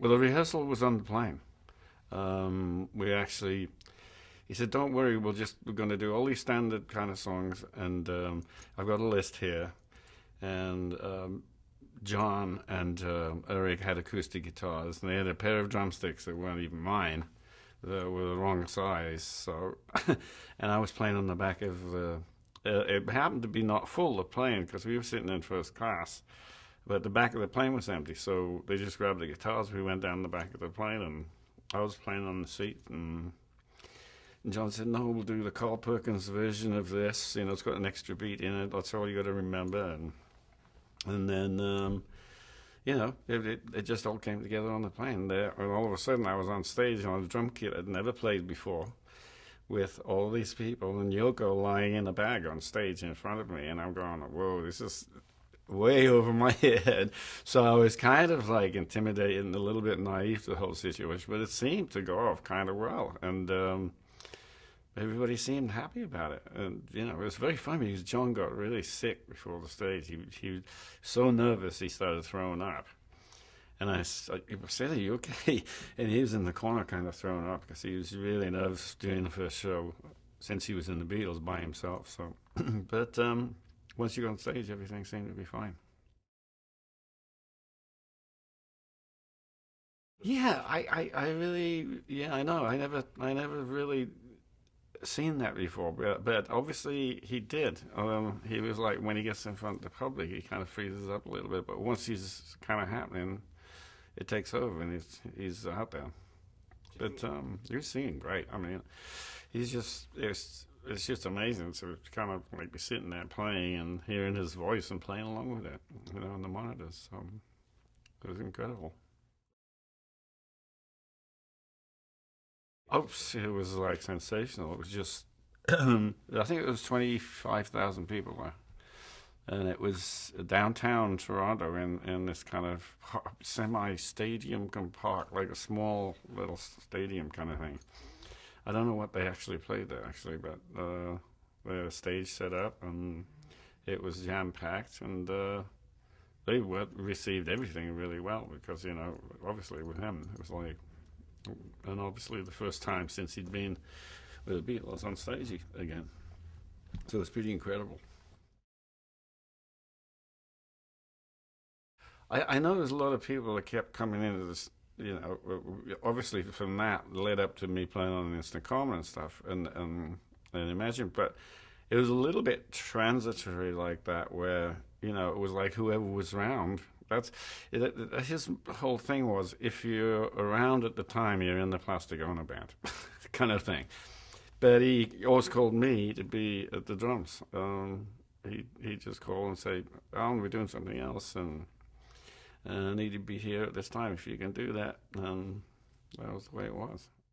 Well, the rehearsal was on the plane. We actually, he said, "Don't worry, we're going to do all these standard kind of songs, and I've got a list here." And John and Eric had acoustic guitars, and they had a pair of drumsticks that weren't even mine, that were the wrong size. So, and I was playing on the back of the. It happened to be not full, the plane, because we were sitting in first class, but the back of the plane was empty. So they just grabbed the guitars. We went down the back of the plane, and I was playing on the seat. And John said, "No, we'll do the Carl Perkins version of this. You know, it's got an extra beat in it. That's all you got to remember." And then, you know, it just all came together on the plane there. And all of a sudden, I was on stage on a drum kit I'd never played before, with all these people and Yoko lying in a bag on stage in front of me, and I'm going, "Whoa, this is way over my head." So I was kind of like intimidated and a little bit naive to the whole situation, but it seemed to go off kind of well, and everybody seemed happy about it. And you know, it was very funny because John got really sick before the stage. He was so nervous he started throwing up. And I said, "Are you okay?" And he was in the corner kind of throwing up because he was really nervous during the first show since he was in the Beatles by himself. So, but once you go on stage, everything seemed to be fine. Yeah, I really, yeah, I know. I never really seen that before, but obviously he did. He was like, when he gets in front of the public, he kind of freezes up a little bit, but once he's kind of happening, it takes over and he's out there. But you're singing great. I mean, he's just it's just amazing to kind of like be sitting there playing and hearing his voice and playing along with it, you know, on the monitors. So it was incredible. Oh, it was like sensational. It was just, I think it was 25,000 people there. And it was downtown Toronto in this kind of semi-stadium park, like a small little stadium kind of thing. I don't know what they actually played there, actually, but they had a stage set up and it was jam-packed, and they received everything really well because, you know, obviously with him, it was like, and obviously the first time since he'd been with the Beatles on stage again. So it's pretty incredible. I know there's a lot of people that kept coming into this, you know, obviously from that led up to me playing on Instant Common and stuff, and Imagine, but it was a little bit transitory like that, where you know it was like whoever was around. That's his whole thing was if you're around at the time, you're in the Plastic Ono Band, kind of thing. But he always called me to be at the drums. He just call and say, "Alan, we're doing something else, and I need to be here at this time if you can do that." And that was the way it was.